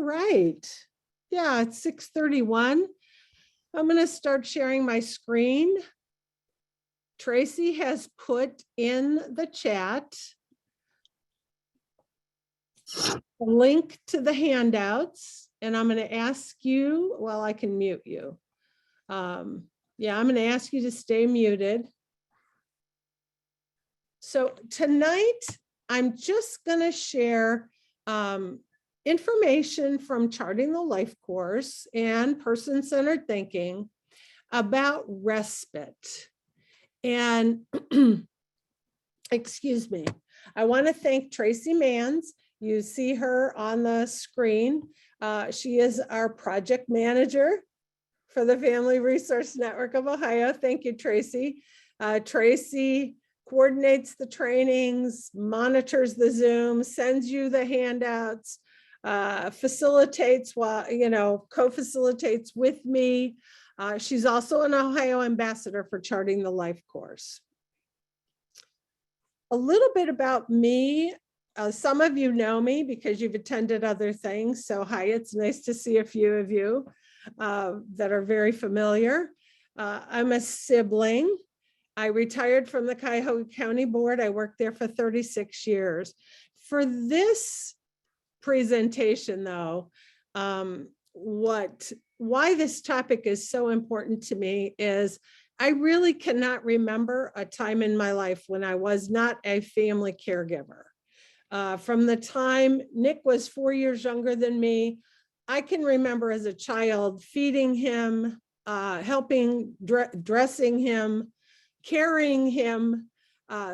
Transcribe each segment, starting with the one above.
right. Yeah, it's 6:31. I'm going to start sharing my screen. Tracy has put in the chat a link to the handouts, and I'm going to ask you, well, I can mute you. Yeah, I'm going to ask you to stay muted. So tonight, I'm just going to share information from Charting the Life course and person-centered thinking about respite. And excuse me, I want to thank Tracy Mans. You see her on the screen. She is our project manager for the Family Resource Network of Ohio. Thank you, Tracy. Tracy coordinates the trainings, monitors the Zoom, sends you the handouts, facilitates co-facilitates with me. She's also an Ohio ambassador for Charting the Life course. A little bit about me. Some of you know me because you've attended other things. So hi, it's nice to see a few of you that are very familiar. I'm a sibling. I retired from the Cuyahoga County Board. I worked there for 36 years. For this presentation though, why this topic is so important to me is I really cannot remember a time in my life when I was not a family caregiver. From the time Nick was 4 years younger than me, I can remember as a child feeding him, helping dressing him, carrying him.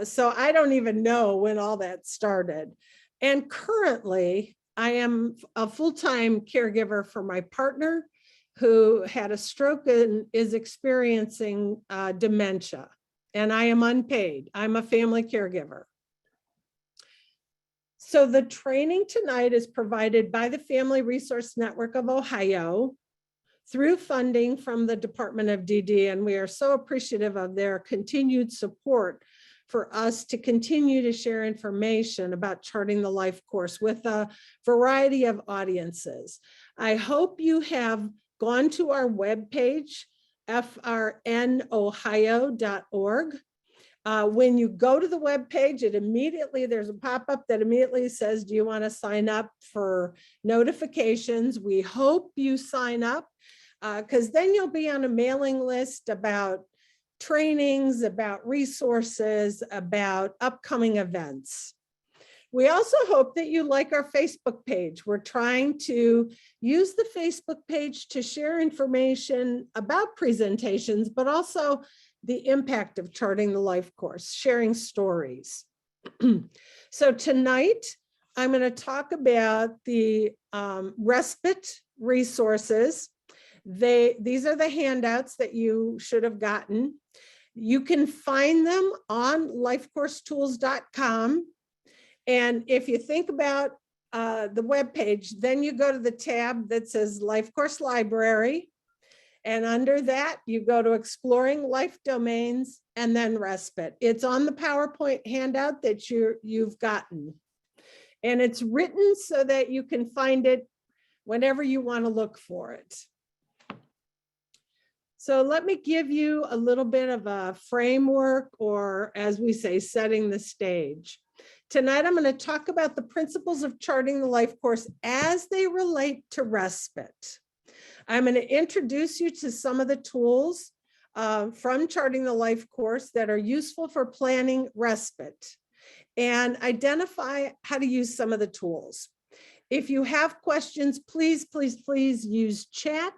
So I don't even know when all that started. And currently, I am a full-time caregiver for my partner who had a stroke and is experiencing dementia. And I am unpaid. I'm a family caregiver. So the training tonight is provided by the Family Resource Network of Ohio through funding from the Department of DD, and we are so appreciative of their continued support for us to continue to share information about Charting the Life course with a variety of audiences. I hope you have gone to our webpage, frnohio.org. When you go to the webpage, there's a pop-up that immediately says, do you want to sign up for notifications? We hope you sign up because then you'll be on a mailing list about trainings, about resources, about upcoming events. We also hope that you like our Facebook page. We're trying to use the Facebook page to share information about presentations, but also the impact of Charting the Life course, sharing stories. So tonight, I'm going to talk about the respite resources. These are the handouts that you should have gotten. You can find them on lifecoursetools.com. And if you think about the webpage, then you go to the tab that says Life Course Library. And under that, you go to Exploring Life Domains and then Respite. It's on the PowerPoint handout that you've gotten. And it's written so that you can find it whenever you want to look for it. So let me give you a little bit of a framework, or as we say, setting the stage. Tonight, I'm going to talk about the principles of Charting the Life course as they relate to respite. I'm going to introduce you to some of the tools from Charting the Life course that are useful for planning respite and identify how to use some of the tools. If you have questions, please, please, please use chat.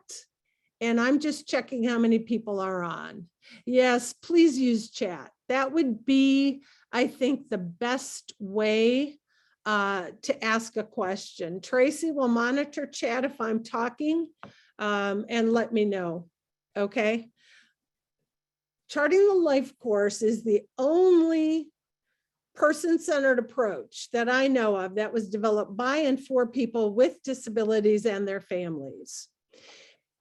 And I'm just checking how many people are on. Yes, please use chat. That would be, I think, the best way to ask a question. Tracy will monitor chat if I'm talking and let me know, okay? Charting the Life course is the only person-centered approach that I know of that was developed by and for people with disabilities and their families.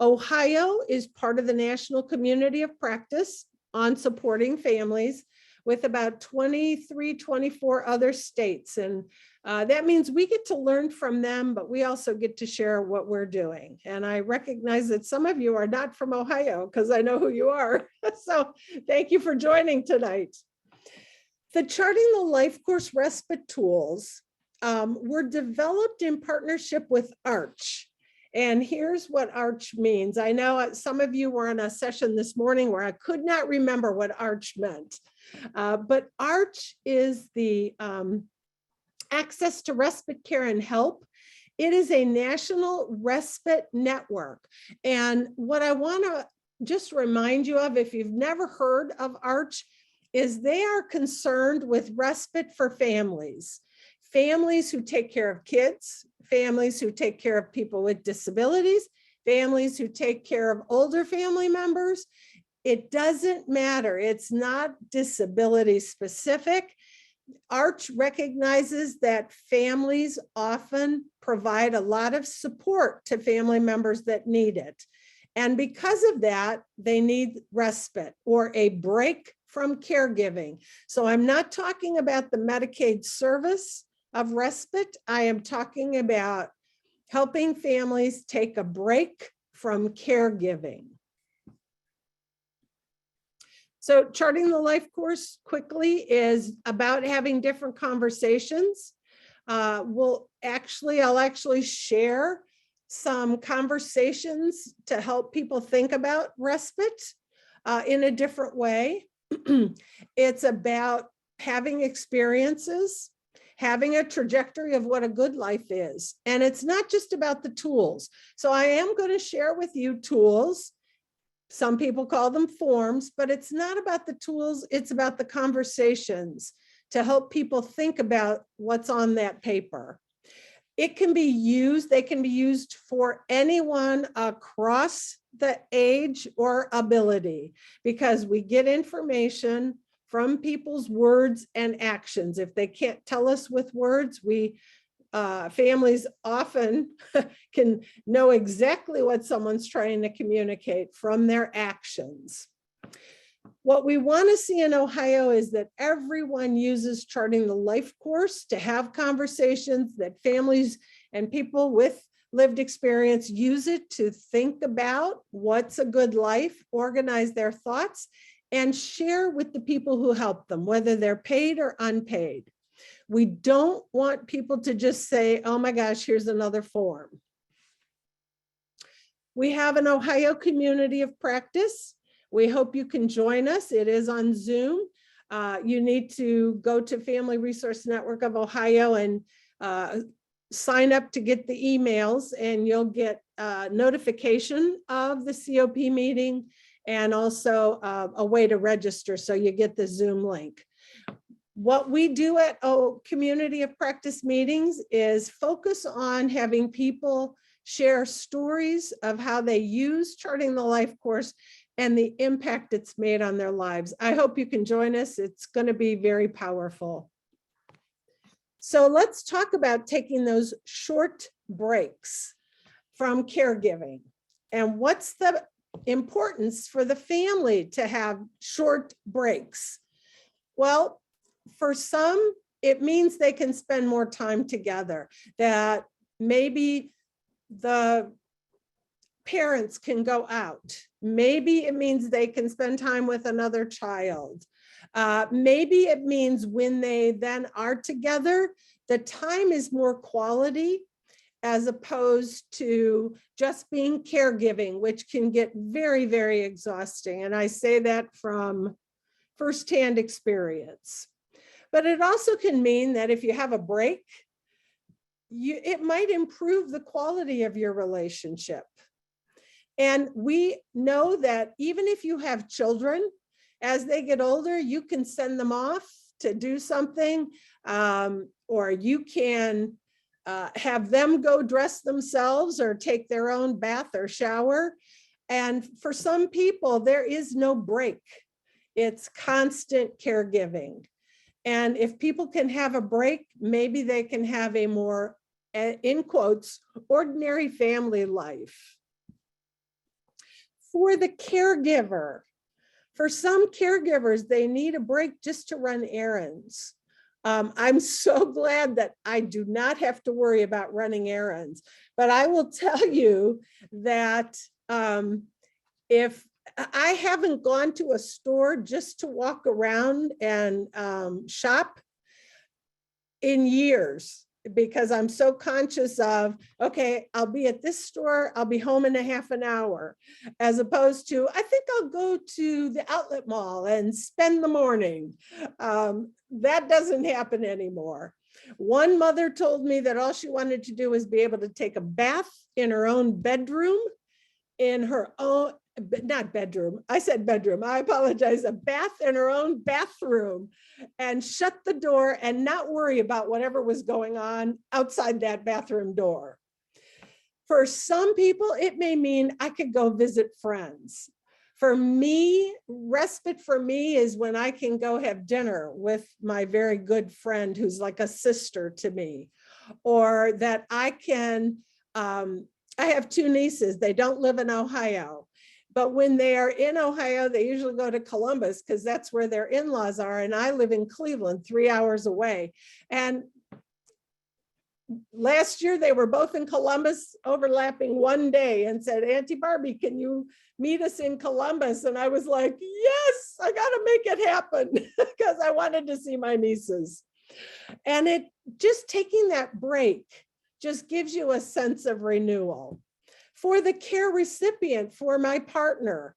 Ohio is part of the National Community of Practice on Supporting Families with about 23, 24 other states. And that means we get to learn from them, but we also get to share what we're doing. And I recognize that some of you are not from Ohio because I know who you are. So thank you for joining tonight. The Charting the Life Course Respite tools were developed in partnership with ARCH. And here's what ARCH means. I know some of you were in a session this morning where I could not remember what ARCH meant, but ARCH is the Access to Respite Care and Help. It is a national respite network. And what I want to just remind you of, if you've never heard of ARCH, is they are concerned with respite for families. Families who take care of kids, families who take care of people with disabilities, families who take care of older family members. It doesn't matter. It's not disability specific. ARCH recognizes that families often provide a lot of support to family members that need it. And because of that, they need respite or a break from caregiving. So I'm not talking about the Medicaid service of respite. I am talking about helping families take a break from caregiving. So Charting the Life Course quickly is about having different conversations. I'll actually share some conversations to help people think about respite in a different way. It's about having experiences, having a trajectory of what a good life is. And it's not just about the tools. So I am going to share with you tools. Some people call them forms, but it's not about the tools. It's about the conversations to help people think about what's on that paper. It can be used, they can be used for anyone across the age or ability, because we get information from people's words and actions. If they can't tell us with words, families often can know exactly what someone's trying to communicate from their actions. What we want to see in Ohio is that everyone uses Charting the Life Course to have conversations, that families and people with lived experience use it to think about what's a good life, organize their thoughts, and share with the people who help them, whether they're paid or unpaid. We don't want people to just say, oh my gosh, here's another form. We have an Ohio community of practice. We hope you can join us. It is on Zoom. You need to go to Family Resource Network of Ohio and sign up to get the emails, and you'll get notification of the COP meeting and also a way to register, so you get the Zoom link. What we do at community of practice meetings is focus on having people share stories of how they use Charting the Life Course and the impact it's made on their lives. I hope you can join us. It's going to be very powerful. So let's talk about taking those short breaks from caregiving, and what's the importance for the family to have short breaks. Well, for some, it means they can spend more time together, that maybe the parents can go out. Maybe it means they can spend time with another child. Maybe it means when they then are together, the time is more quality as opposed to just being caregiving, which can get very, very exhausting. And I say that from firsthand experience. But it also can mean that if you have a break, it might improve the quality of your relationship. And we know that even if you have children, as they get older, you can send them off to do something, or you can have them go dress themselves or take their own bath or shower. And for some people, there is no break. It's constant caregiving. And if people can have a break, maybe they can have a more, in quotes, ordinary family life. For the caregiver, For some caregivers, they need a break just to run errands. I'm so glad that I do not have to worry about running errands, but I will tell you that if I haven't gone to a store just to walk around and shop in years, because I'm so conscious of, okay, I'll be at this store, I'll be home in a half an hour, as opposed to, I think I'll go to the outlet mall and spend the morning. That doesn't happen anymore. One mother told me that all she wanted to do was be able to take a bath in her own bedroom, in her own, not bedroom, I said bedroom, I apologize, a bath in her own bathroom, and shut the door and not worry about whatever was going on outside that bathroom door. For some people, it may mean I could go visit friends. For me, respite for me is when I can go have dinner with my very good friend who's like a sister to me, or that I can, I have two nieces, they don't live in Ohio. But when they are in Ohio, they usually go to Columbus because that's where their in-laws are. And I live in Cleveland, 3 hours away. And last year they were both in Columbus, overlapping one day, and said, Auntie Barbie, can you meet us in Columbus? And I was like, yes, I got to make it happen because I wanted to see my nieces. And it just taking that break just gives you a sense of renewal. For the care recipient, for my partner,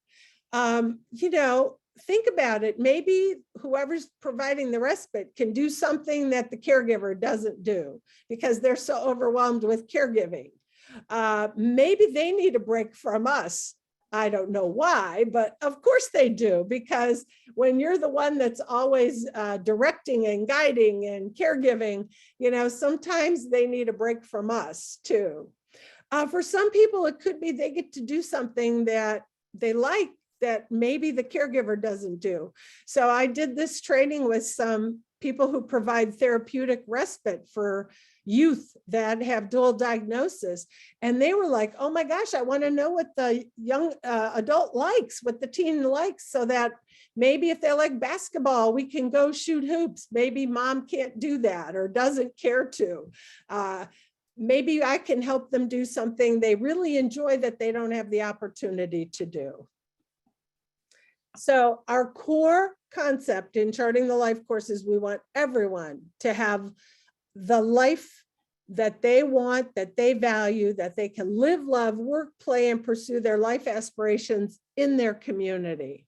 you know, think about it. Maybe whoever's providing the respite can do something that the caregiver doesn't do because they're so overwhelmed with caregiving. Maybe they need a break from us. I don't know why, but of course they do, because when you're the one that's always directing and guiding and caregiving, you know, sometimes they need a break from us too. For some people, it could be they get to do something that they like that maybe the caregiver doesn't do. So I did this training with some people who provide therapeutic respite for youth that have dual diagnosis. And they were like, oh my gosh, I want to know what the young adult likes, what the teen likes, so that maybe if they like basketball, we can go shoot hoops. Maybe mom can't do that or doesn't care to. Maybe I can help them do something they really enjoy that they don't have the opportunity to do. So our core concept in Charting the Life course is we want everyone to have the life that they want, that they value, that they can live, love, work, play, and pursue their life aspirations in their community.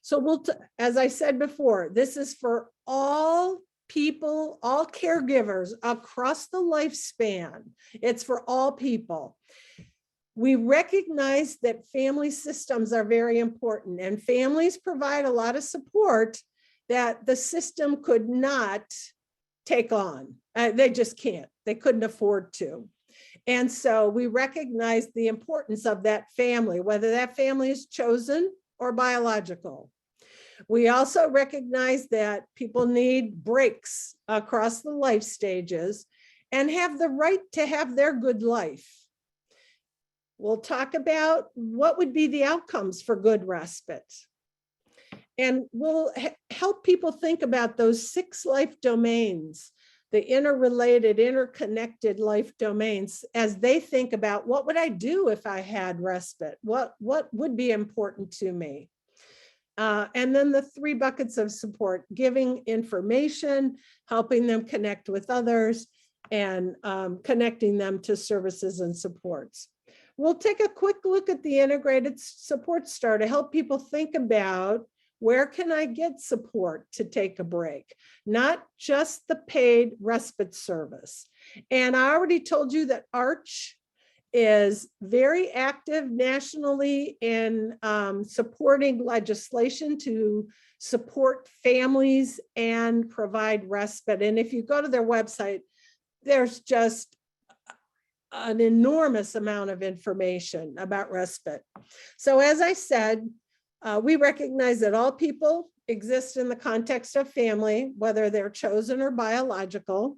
So as I said before, this is for all people, all caregivers across the lifespan. It's for all people. We recognize that family systems are very important, and families provide a lot of support that the system could not take on. They just can't. They couldn't afford to. And so we recognize the importance of that family, whether that family is chosen or biological. We also recognize that people need breaks across the life stages and have the right to have their good life. We'll talk about what would be the outcomes for good respite. And we'll help people think about those 6 life domains, the interrelated, interconnected life domains, as they think about what would I do if I had respite? What would be important to me? And then the 3 buckets of support: giving information, helping them connect with others, and connecting them to services and supports. We'll take a quick look at the integrated support star to help people think about where can I get support to take a break, not just the paid respite service. And I already told you that ARCH is very active nationally in supporting legislation to support families and provide respite. And if you go to their website, there's just an enormous amount of information about respite. So as I said, we recognize that all people exist in the context of family, whether they're chosen or biological,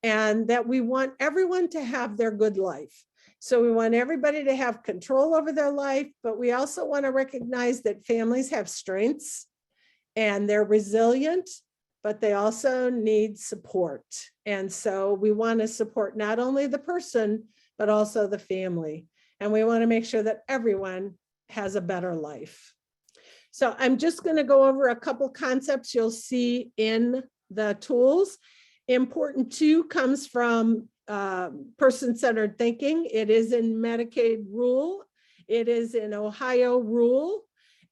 and that we want everyone to have their good life. So we want everybody to have control over their life, but we also want to recognize that families have strengths and they're resilient, but they also need support. And so we want to support not only the person, but also the family. And we want to make sure that everyone has a better life. So I'm just going to go over a couple concepts you'll see in the tools. Important two comes from person-centered thinking. It is in Medicaid rule. It is in Ohio rule.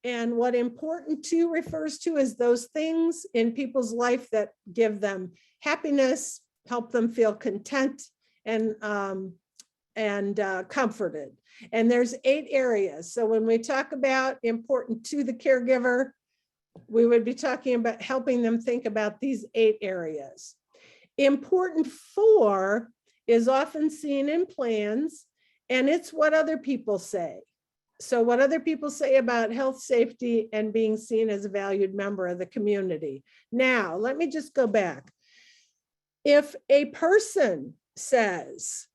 And what important two refers to is those things in people's life that give them happiness, help them feel content and comforted. And there's 8 areas. So when we talk about important to the caregiver, we would be talking about helping them think about these 8 areas. Important for is often seen in plans, and it's what other people say. So what other people say about health, safety, and being seen as a valued member of the community. Now, let me just go back. If a person says,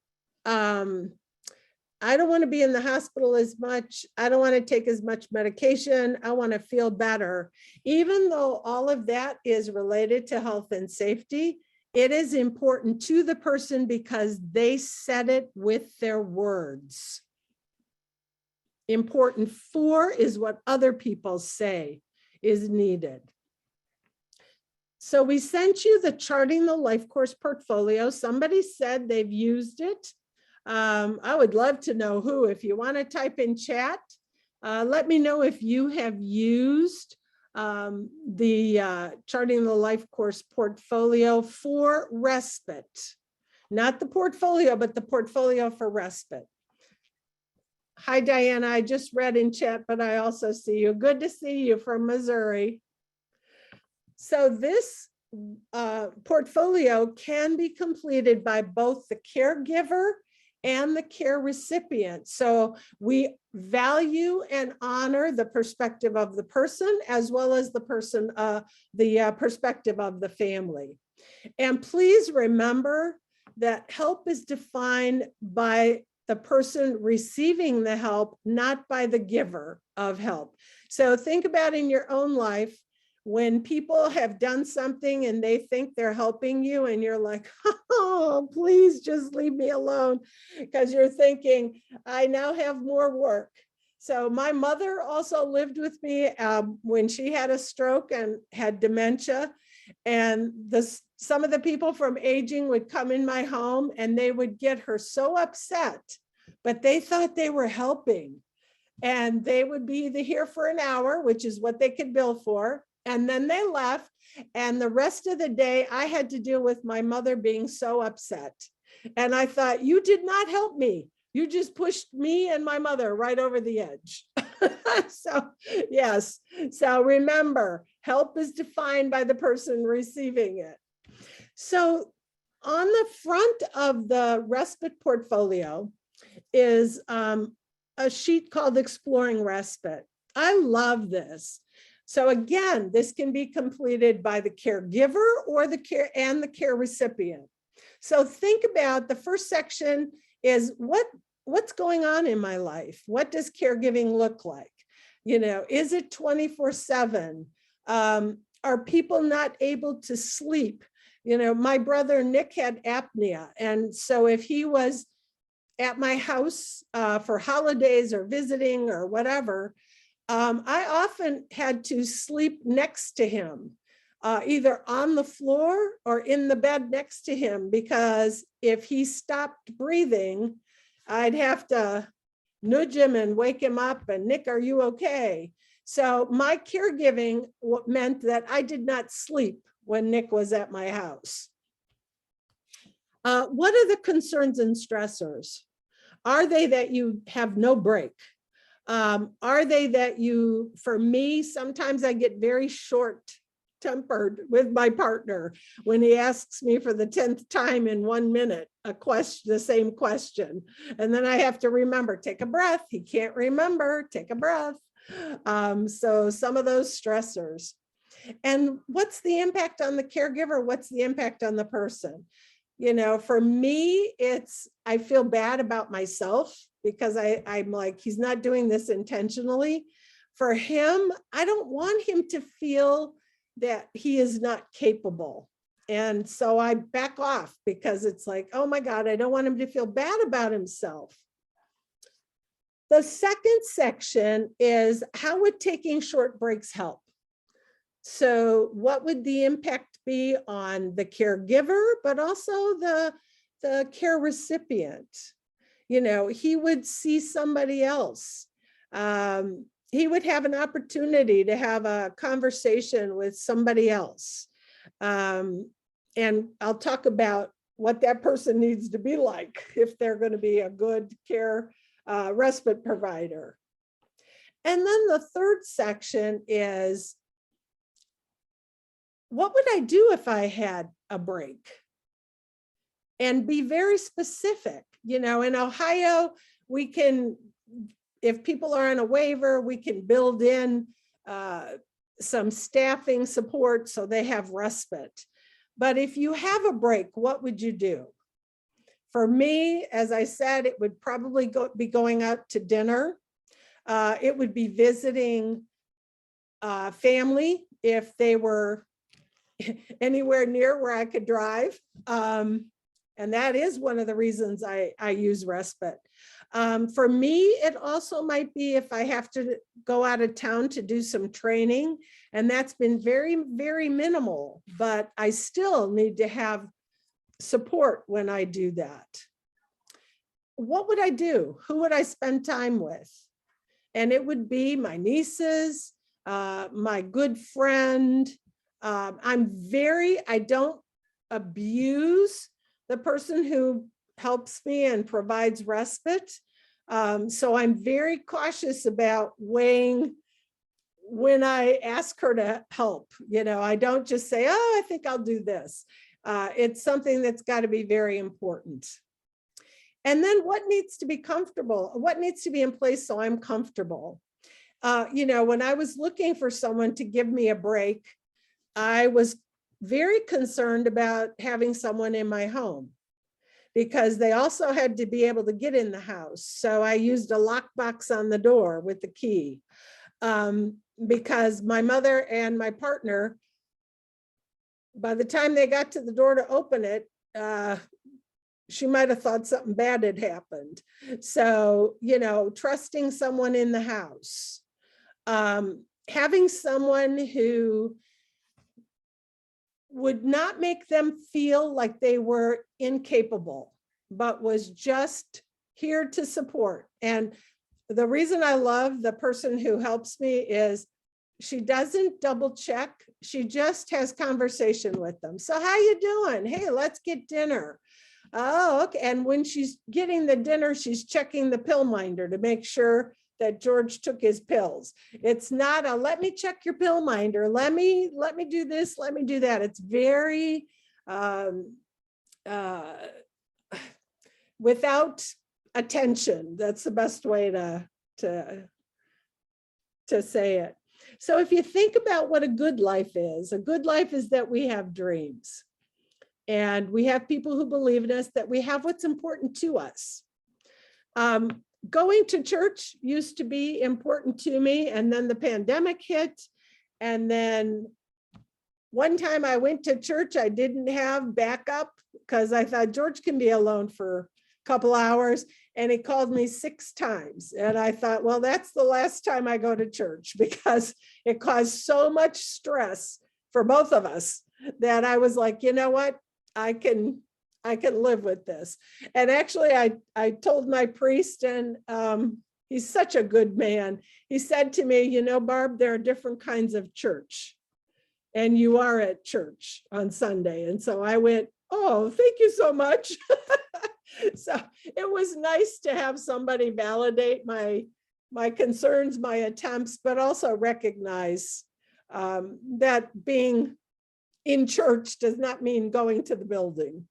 I don't want to be in the hospital as much, I don't want to take as much medication, I want to feel better, even though all of that is related to health and safety, it is important to the person because they said it with their words. Important for is what other people say is needed. So we sent you the Charting the Life Course portfolio. Somebody said they've used it. I would love to know who. If you want to type in chat, let me know if you have used the Charting the Life Course portfolio for respite. Not the portfolio, but the portfolio for respite. Hi, Diana. I just read in chat, but I also see you. Good to see you from Missouri. So this portfolio can be completed by both the caregiver and the care recipient. So we value and honor the perspective of the person as well as the perspective of the family. And please remember that help is defined by the person receiving the help, not by the giver of help. So think about in your own life, when people have done something and they think they're helping you and you're like, oh, please just leave me alone, because you're thinking, I now have more work. So my mother also lived with me when she had a stroke and had dementia. And some of the people from aging would come in my home and they would get her so upset, but they thought they were helping. And they would be here for an hour, which is what they could bill for. And then they left. And the rest of the day, I had to deal with my mother being so upset. And I thought, you did not help me. You just pushed me and my mother right over the edge. So, yes. So remember, help is defined by the person receiving it. So on the front of the respite portfolio is a sheet called Exploring Respite. I love this. So again, this can be completed by the caregiver or the care recipient. So think about the first section is what's going on in my life? What does caregiving look like? You know, is it 24/7? Are people not able to sleep? You know, my brother Nick had apnea. And so if he was at my house for holidays or visiting or whatever, I often had to sleep next to him, either on the floor or in the bed next to him, because if he stopped breathing, I'd have to nudge him and wake him up and, Nick, are you okay? So my caregiving meant that I did not sleep when Nick was at my house. What are the concerns and stressors? Are they that you have no break? Are they that you, for me, sometimes I get very short-tempered with my partner when he asks me for the 10th time in 1 minute the same question. And then I have to remember, take a breath. He can't remember, take a breath. So some of those stressors. And what's the impact on the caregiver? What's the impact on the person? For me, I feel bad about myself because I'm like, he's not doing this intentionally. For him, I don't want him to feel that he is not capable. And so I back off because it's like, oh my God, I don't want him to feel bad about himself. The second section is, how would taking short breaks help? So what would the impact be on the caregiver, but also the care recipient? He would see somebody else. He would have an opportunity to have a conversation with somebody else. And I'll talk about what that person needs to be like if they're going to be a good care respite provider. And then the third section is, what would I do if I had a break? And be very specific. In Ohio, we can, if people are on a waiver, we can build in some staffing support so they have respite. But if you have a break, what would you do? For me, as I said, it would probably be going out to dinner. It would be visiting family if they were anywhere near where I could drive. And that is one of the reasons I use respite. For me, it also might be if I have to go out of town to do some training, and that's been very, very minimal, but I still need to have support when I do that. What would I do? Who would I spend time with? And it would be my nieces, my good friend. I don't abuse the person who helps me and provides respite. So I'm very cautious about weighing when I ask her to help. I don't just say, oh, I think I'll do this. It's something that's got to be very important. And then what needs to be comfortable? What needs to be in place so I'm comfortable? When I was looking for someone to give me a break, I was very concerned about having someone in my home because they also had to be able to get in the house. So I used a lockbox on the door with the key because my mother and my partner, by the time they got to the door to open it, she might have thought something bad had happened. So, trusting someone in the house, having someone who would not make them feel like they were incapable, but was just here to support. And the reason I love the person who helps me is she doesn't double check. She just has conversation with them. So how you doing? Hey, let's get dinner. Oh, okay. And when she's getting the dinner, she's checking the pill minder to make sure that George took his pills. It's not a, let me check your pill minder. Let me do this. Let me do that. It's very without attention. That's the best way to say it. So if you think about what a good life is that we have dreams and we have people who believe in us, that we have what's important to us. Going to church used to be important to me, and then the pandemic hit. And then one time I went to church, I didn't have backup because I thought George can be alone for a couple hours, and he called me 6 times. And I thought, well, that's the last time I go to church because it caused so much stress for both of us that I was like, you know what, I can live with this. And actually I told my priest, and he's such a good man. He said to me, Barb, there are different kinds of church, and you are at church on Sunday. And so I went, oh, thank you so much. So it was nice to have somebody validate my concerns, my attempts, but also recognize that being in church does not mean going to the building.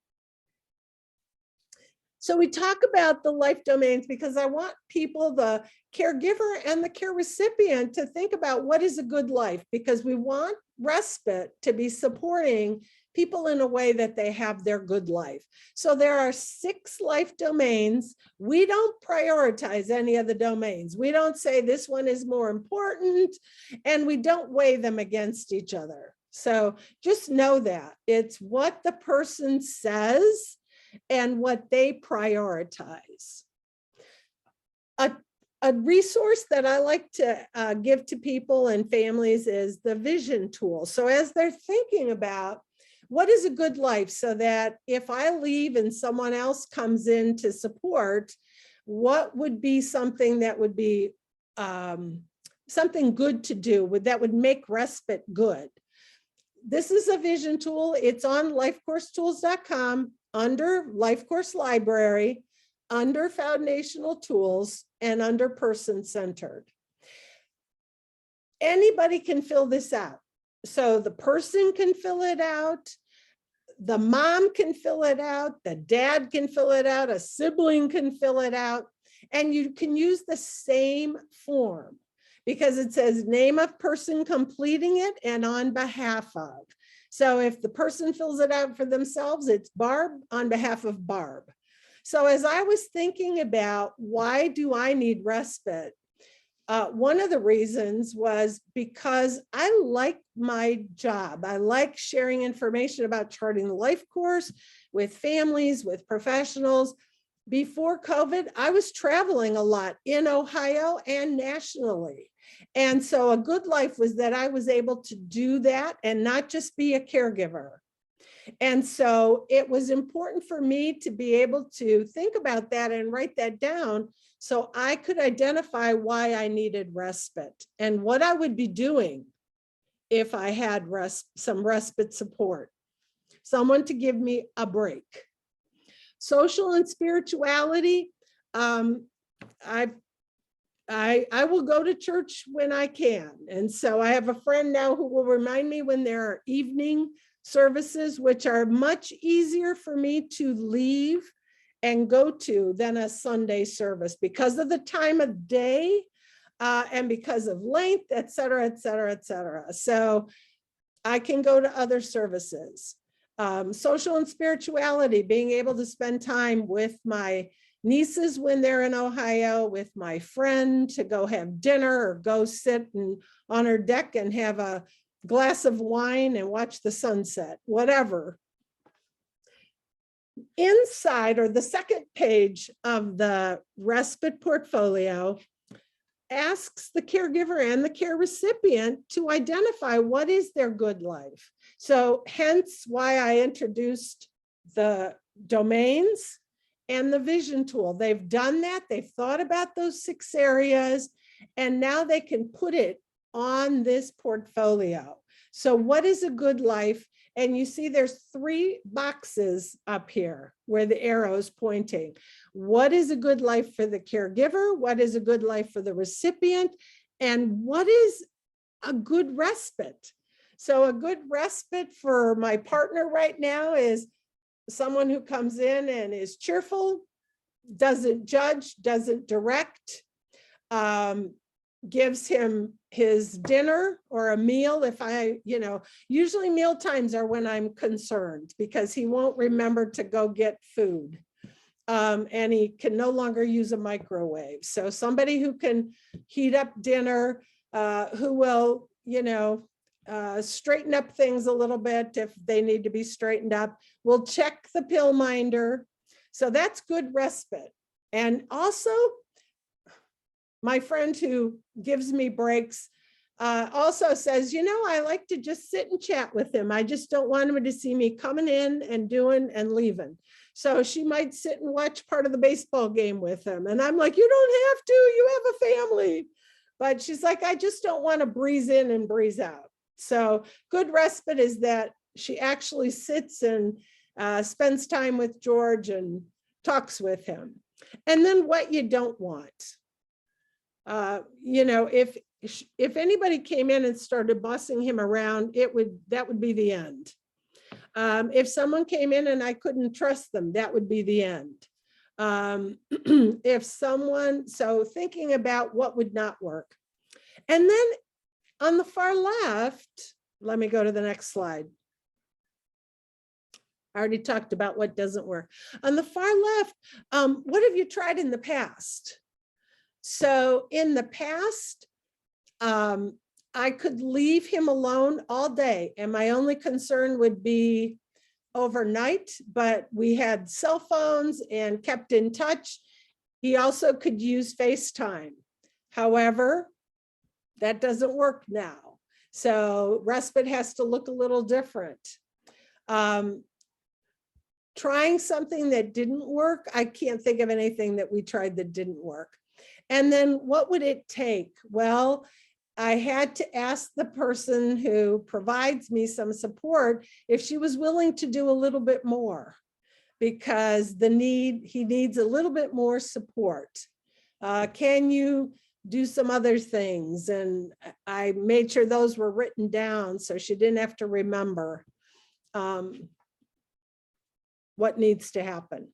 So we talk about the life domains because I want people, the caregiver and the care recipient, to think about what is a good life, because we want respite to be supporting people in a way that they have their good life. So there are 6 life domains. We don't prioritize any of the domains. We don't say this one is more important, and we don't weigh them against each other. So just know that it's what the person says and what they prioritize. A resource that I like to give to people and families is the vision tool. So as they're thinking about what is a good life, so that if I leave and someone else comes in to support, what would be something that would be something good to do, that would make respite good. This is a vision tool. It's on lifecoursetools.com under Life Course Library, under Foundational Tools, and under Person-Centered. Anybody can fill this out. So the person can fill it out, the mom can fill it out, the dad can fill it out, a sibling can fill it out, and you can use the same form because it says name of person completing it and on behalf of. So if the person fills it out for themselves, it's Barb on behalf of Barb. So as I was thinking about why do I need respite, one of the reasons was because I like my job. I like sharing information about charting the life course with families, with professionals. Before COVID, I was traveling a lot in Ohio and nationally. And so a good life was that I was able to do that and not just be a caregiver. And so it was important for me to be able to think about that and write that down so I could identify why I needed respite and what I would be doing if I had some respite support, someone to give me a break. Social and spirituality, I will go to church when I can. And so I have a friend now who will remind me when there are evening services, which are much easier for me to leave and go to than a Sunday service because of the time of day and because of length, et cetera, et cetera, et cetera. So I can go to other services. Social and spirituality, being able to spend time with my nieces when they're in Ohio, with my friend to go have dinner or go sit on her deck and have a glass of wine and watch the sunset, whatever. Inside, or the second page of the respite portfolio, asks the caregiver and the care recipient to identify what is their good life. So hence why I introduced the domains and the vision tool. They've done that. They've thought about those 6 areas, and now they can put it on this portfolio. So what is a good life? And you see there's 3 boxes up here where the arrow is pointing. What is a good life for the caregiver? What is a good life for the recipient? And what is a good respite? So a good respite for my partner right now is someone who comes in and is cheerful, doesn't judge, doesn't direct, gives him his dinner or a meal. If usually meal times are when I'm concerned because he won't remember to go get food. And he can no longer use a microwave. So somebody who can heat up dinner, who will, straighten up things a little bit if they need to be straightened up. We'll check the pill minder. So that's good respite. And also, my friend who gives me breaks also says, I like to just sit and chat with him. I just don't want him to see me coming in and doing and leaving. So she might sit and watch part of the baseball game with him. And I'm like, you don't have to, you have a family. But she's like, I just don't want to breeze in and breeze out. So good respite is that she actually sits and spends time with George and talks with him. And then what you don't want. If anybody came in and started bossing him around, that would be the end. If someone came in and I couldn't trust them, that would be the end. So thinking about what would not work. And then on the far left, let me go to the next slide. I already talked about what doesn't work. On the far left, what have you tried in the past? So in the past, I could leave him alone all day, and my only concern would be overnight, but we had cell phones and kept in touch. He also could use FaceTime. However, that doesn't work now. So respite has to look a little different. Trying something that didn't work, I can't think of anything that we tried that didn't work. And then what would it take? Well, I had to ask the person who provides me some support if she was willing to do a little bit more, because he needs a little bit more support. Can you do some other things? And I made sure those were written down so she didn't have to remember what needs to happen.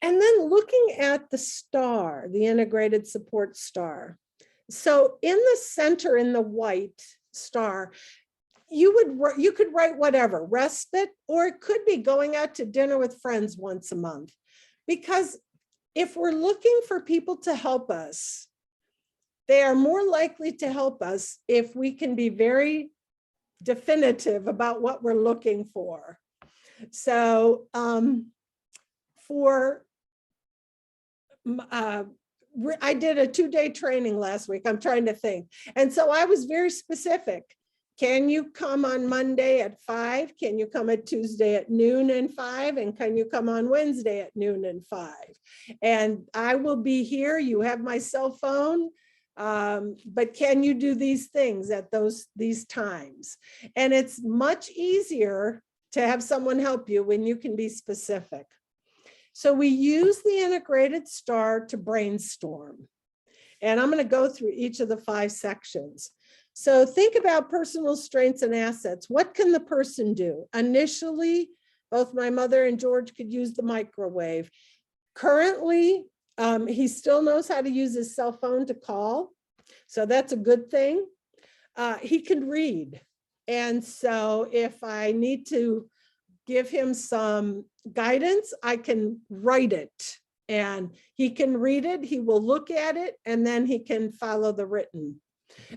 And then looking at the star, the integrated support star. So in the center, in the white star, you could write whatever, respite, or it could be going out to dinner with friends once a month. Because if we're looking for people to help us, they are more likely to help us if we can be very definitive about what we're looking for. So I did a 2-day training last week. I'm trying to think. And so I was very specific. Can you come on Monday at 5? Can you come at Tuesday at noon and 5? And can you come on Wednesday at noon and 5? And I will be here. You have my cell phone. But can you do these things at these times? And it's much easier to have someone help you when you can be specific. So we use the integrated star to brainstorm. And I'm going to go through each of the 5 sections. So think about personal strengths and assets. What can the person do? Initially, both my mother and George could use the microwave. Currently, he still knows how to use his cell phone to call. So that's a good thing. He can read. And so if I need to give him some guidance, I can write it and he can read it. He will look at it and then he can follow the written.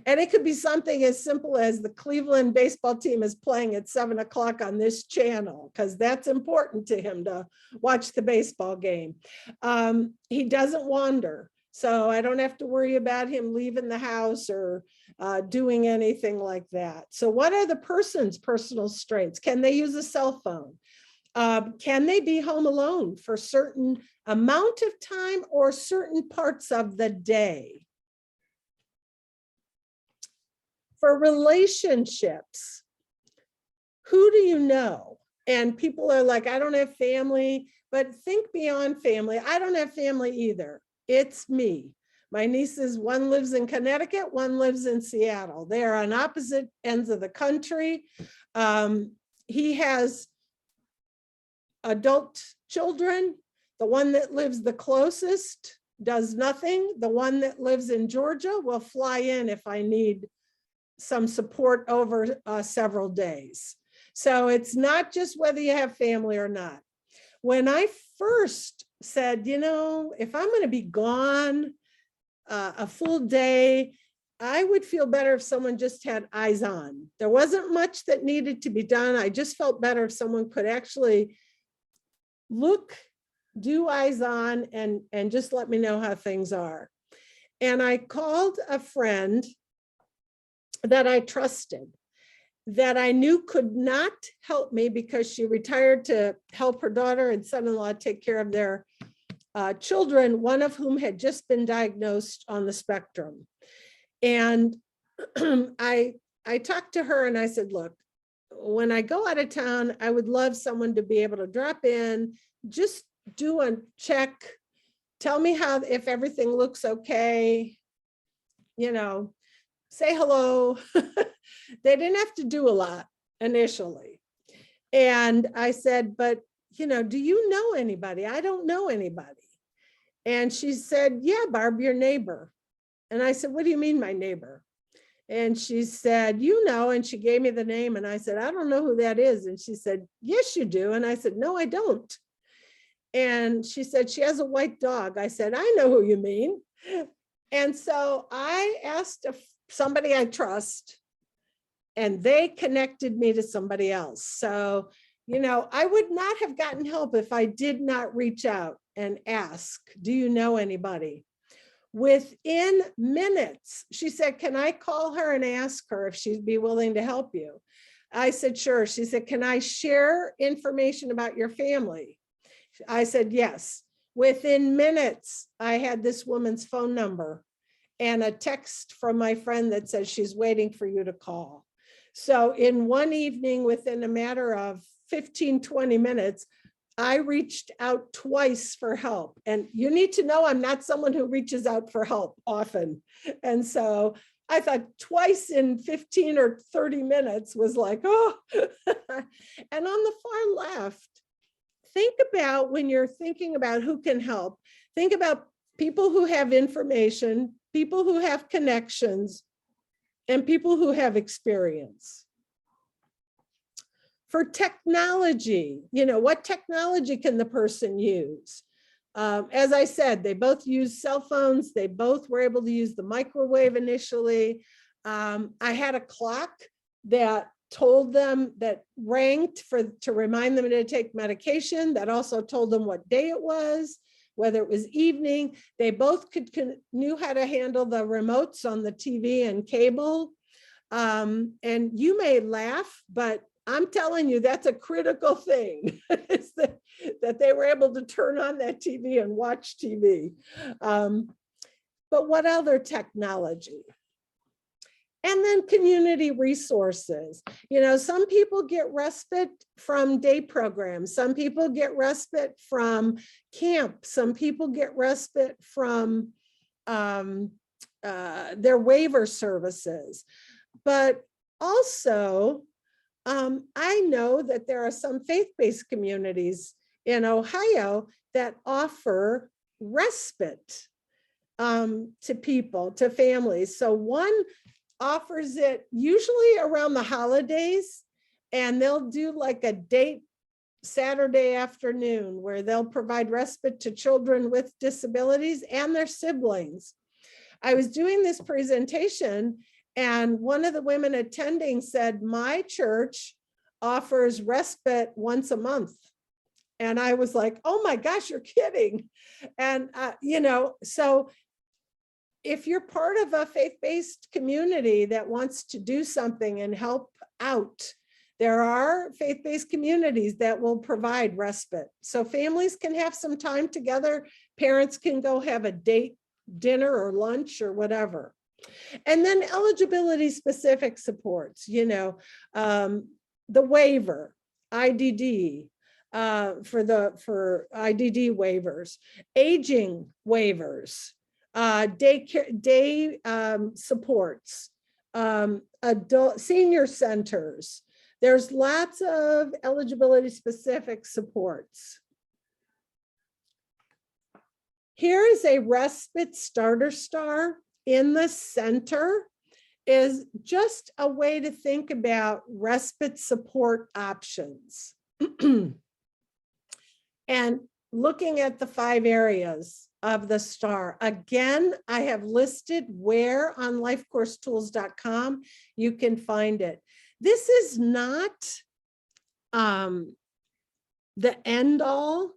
And it could be something as simple as the Cleveland baseball team is playing at 7 o'clock on this channel, because that's important to him to watch the baseball game. He doesn't wander, so I don't have to worry about him leaving the house or doing anything like that. So what are the person's personal strengths? Can they use a cell phone? Can they be home alone for a certain amount of time or certain parts of the day? For relationships, who do you know? And people are like, I don't have family, but think beyond family. I don't have family either. It's me. My nieces, one lives in Connecticut, one lives in Seattle. They are on opposite ends of the country. He has adult children. The one that lives the closest does nothing. The one that lives in Georgia will fly in if I need some support over several days. So it's not just whether you have family or not. When I first said, you know, if I'm going to be gone a full day, I would feel better if someone just had eyes on. There wasn't much that needed to be done. I just felt better if someone could actually look, do eyes on, and just let me know how things are. And I called a friend that I trusted, that I knew could not help me because she retired to help her daughter and son-in-law take care of their children, one of whom had just been diagnosed on the spectrum. And I talked to her and I said, look, when I go out of town, I would love someone to be able to drop in, just do a check, tell me how, if everything looks okay, you know, say hello. They didn't have to do a lot initially. And I said, but, you know, do you know anybody? I don't know anybody. And she said, yeah, Barb, your neighbor. And I said, what do you mean my neighbor? And she said, you know, and she gave me the name. And I said, I don't know who that is. And she said, yes, you do. And I said, no, I don't. And she said, she has a white dog. I said, I know who you mean. And so I asked somebody I trust, and they connected me to somebody else. So, you know, I would not have gotten help if I did not reach out and ask, do you know anybody? Within minutes, she said, can I call her and ask her if she'd be willing to help you? I said, sure. She said, can I share information about your family? I said, yes. Within minutes, I had this woman's phone number and a text from my friend that says she's waiting for you to call. So in one evening, within a matter of 15, 20 minutes, I reached out twice for help. And you need to know I'm not someone who reaches out for help often. And so I thought twice in 15 or 30 minutes was like, oh. And on the far left, think about when you're thinking about who can help, think about people who have information, people who have connections, and people who have experience. For technology, you know, what technology can the person use? As I said, they both use cell phones. They both were able to use the microwave initially. I had a clock that told them, that rang to remind them to take medication, that also told them what day it was, whether it was evening. They both knew how to handle the remotes on the TV and cable. And you may laugh, but I'm telling you, that's a critical thing, is that they were able to turn on that TV and watch TV. But what other technology? And then community resources. You know, some people get respite from day programs. Some people get respite from camp. Some people get respite from their waiver services. But also, I know that there are some faith-based communities in Ohio that offer respite to people, to families. So one offers it usually around the holidays, and they'll do like a date Saturday afternoon where they'll provide respite to children with disabilities and their siblings. I was doing this presentation, and one of the women attending said, my church offers respite once a month. And I was like, oh my gosh, you're kidding. And, you know, so if you're part of a faith-based community that wants to do something and help out, there are faith-based communities that will provide respite. So families can have some time together. Parents can go have a date dinner or lunch or whatever. And then eligibility specific supports, you know, the waiver, IDD, for IDD waivers, aging waivers, day supports, adult senior centers. There's lots of eligibility specific supports. Here is a respite starter star. In the center is just a way to think about respite support options. And looking at the 5 areas of the star. Again, I have listed where on lifecoursetools.com you can find it. This is not the end all.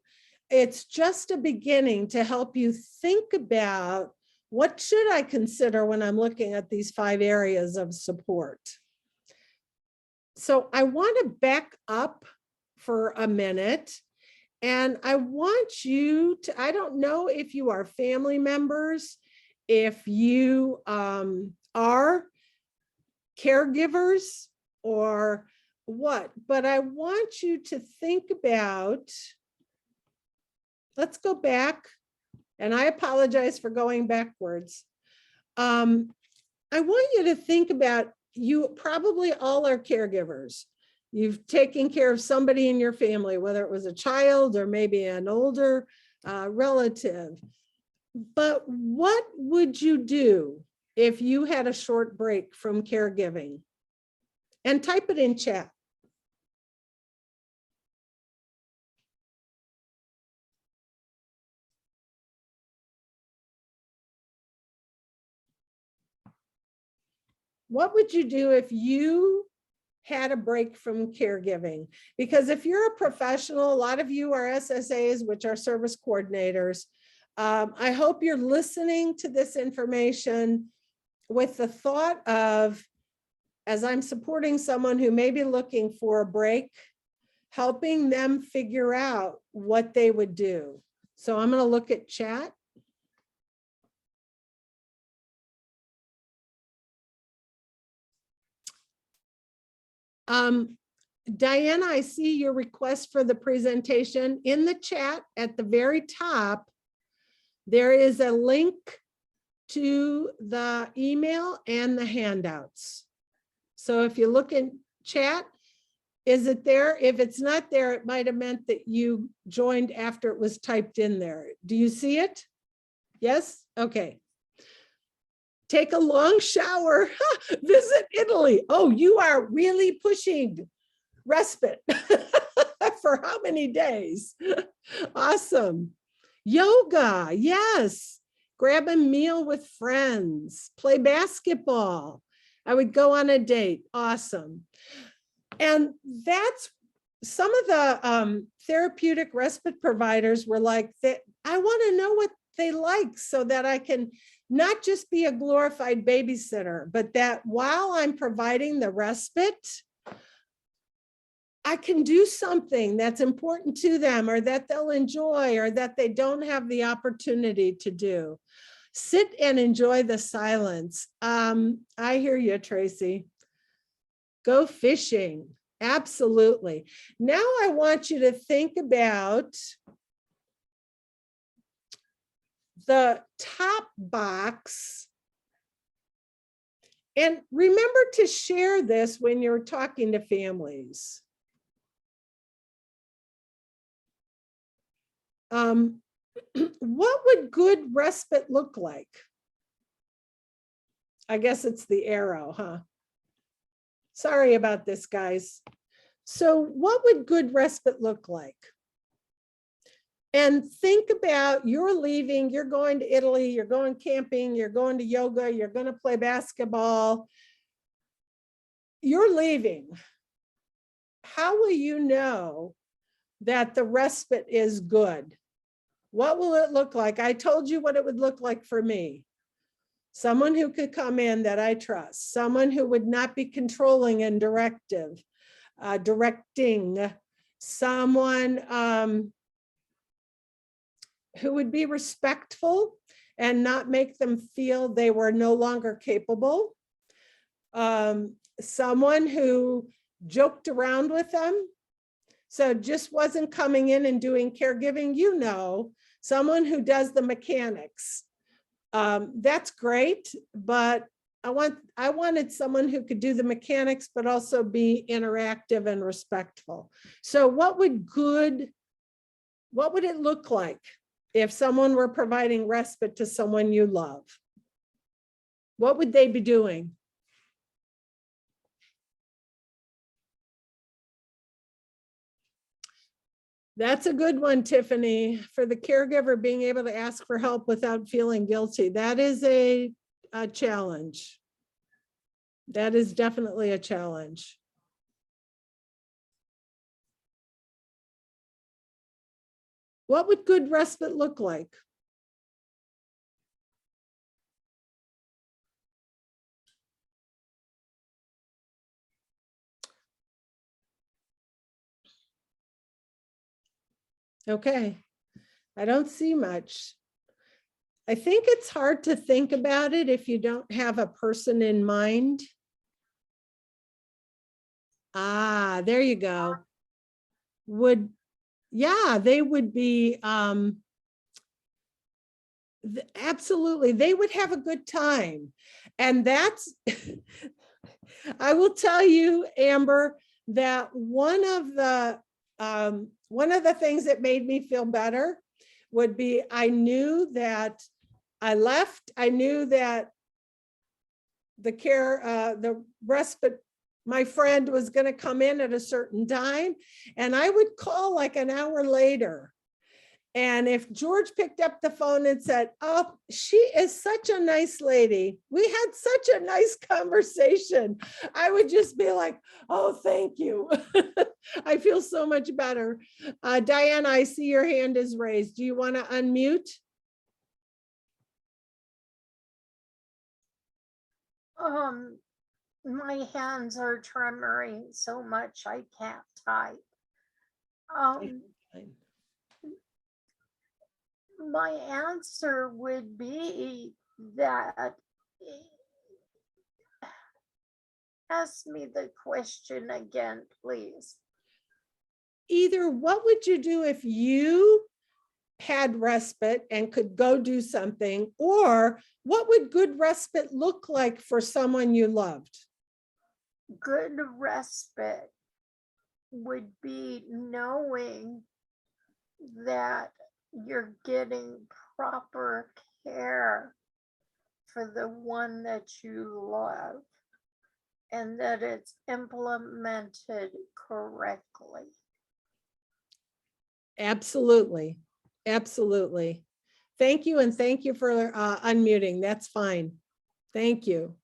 It's just a beginning to help you think about, what should I consider when I'm looking at these 5 areas of support? So I want to back up for a minute, and I want you to, I don't know if you are family members, if you are caregivers or what, but I want you to think about, let's go back. And I apologize for going backwards. I want you to think about, you probably all are caregivers. You've taken care of somebody in your family, whether it was a child or maybe an older relative. But what would you do if you had a short break from caregiving? And type it in chat. What would you do if you had a break from caregiving? Because if you're a professional, a lot of you are SSAs, which are service coordinators. I hope you're listening to this information with the thought of, as I'm supporting someone who may be looking for a break, helping them figure out what they would do. So I'm going to look at chat. Diana, I see your request for the presentation in the chat. At the very top, there is a link to the email and the handouts. So if you look in chat, is it there? If it's not there, it might have meant that you joined after it was typed in there. Do you see it? Yes? Okay. Take a long shower. Visit Italy. Oh, you are really pushing respite for how many days? Awesome. Yoga, yes. Grab a meal with friends. Play basketball. I would go on a date. Awesome. And that's some of the therapeutic respite providers were like, I want to know what they like so that I can not just be a glorified babysitter, but that while I'm providing the respite, I can do something that's important to them or that they'll enjoy or that they don't have the opportunity to do. Sit and enjoy the silence. I hear you, Tracy. Go fishing. Absolutely. Now I want you to think about the top box. And remember to share this when you're talking to families. What would good respite look like? I guess it's the arrow, huh? Sorry about this, guys. So what would good respite look like? And think about, you're leaving, you're going to Italy, you're going camping, you're going to yoga, you're going to play basketball. You're leaving. How will you know that the respite is good? What will it look like? I told you what it would look like for me. Someone who could come in that I trust, someone who would not be controlling and directing, someone who would be respectful and not make them feel they were no longer capable. Someone who joked around with them. So just wasn't coming in and doing caregiving, you know, someone who does the mechanics. That's great, but I wanted someone who could do the mechanics, but also be interactive and respectful. So what would it look like if someone were providing respite to someone you love? What would they be doing? That's a good one, Tiffany. For the caregiver, being able to ask for help without feeling guilty. That is a challenge. That is definitely a challenge. What would good respite look like? Okay, I don't see much. I think it's hard to think about it if you don't have a person in mind. Ah, there you go. Yeah, they would be, absolutely, they would have a good time. And that's, I will tell you, Amber, that one of the things that made me feel better would be, I knew that I left, I knew that the respite, my friend was going to come in at a certain time, and I would call like an hour later. And if George picked up the phone and said, "Oh, she is such a nice lady. We had such a nice conversation," I would just be like, "Oh, thank you." I feel so much better. Diana, I see your hand is raised. Do you want to unmute? My hands are tremoring so much I can't type. My answer would be that, ask me the question again, please. Either what would you do if you had respite and could go do something, or what would good respite look like for someone you loved? Good respite would be knowing that you're getting proper care for the one that you love and that it's implemented correctly. Absolutely. Absolutely. Thank you. And thank you for unmuting. That's fine. Thank you.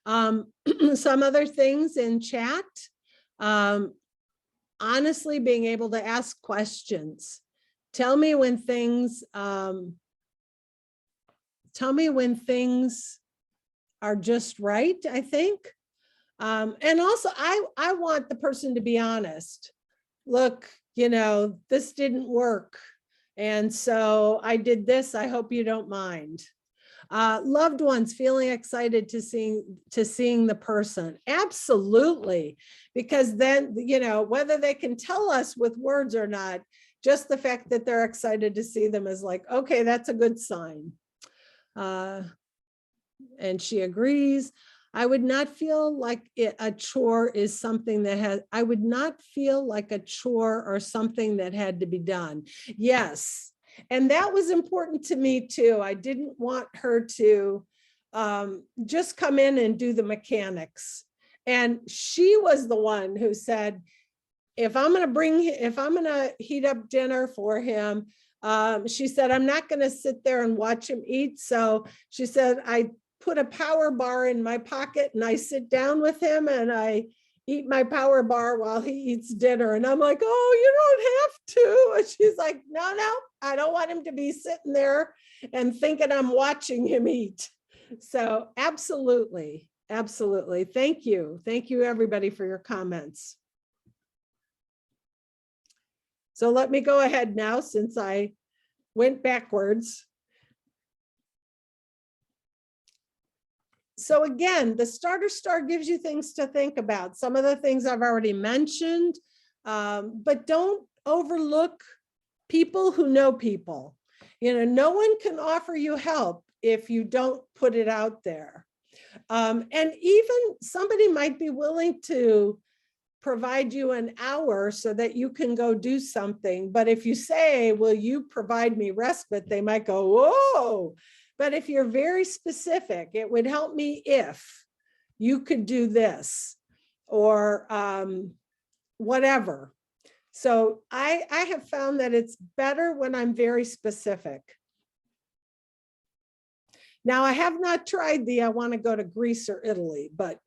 Some other things in chat. Honestly, being able to ask questions. Tell me when things are just right, I think. And also I want the person to be honest. Look, this didn't work. And so I did this. I hope you don't mind. Loved ones feeling excited to seeing the person. Absolutely. Because then, whether they can tell us with words or not, just the fact that they're excited to see them is like, okay, that's a good sign. And she agrees. I would not feel like a chore is something that I would not feel like a chore or something that had to be done. Yes. And that was important to me too. I didn't want her to just come in and do the mechanics. And she was the one who said, if I'm going to heat up dinner for him, she said, I'm not going to sit there and watch him eat. So she said, I put a power bar in my pocket and I sit down with him and I eat my power bar while he eats dinner. And I'm like, oh, you don't have to. And she's like, no, I don't want him to be sitting there and thinking I'm watching him eat. So absolutely. Absolutely. Thank you. Thank you, everybody, for your comments. So let me go ahead now, since I went backwards. So again, the starter star gives you things to think about. Some of the things I've already mentioned, but don't overlook people who know people. No one can offer you help if you don't put it out there. And even somebody might be willing to provide you an hour so that you can go do something. But if you say, will you provide me respite? They might go, whoa. But if you're very specific, it would help me if you could do this or whatever. So I have found that it's better when I'm very specific. Now, I have not tried I want to go to Greece or Italy, but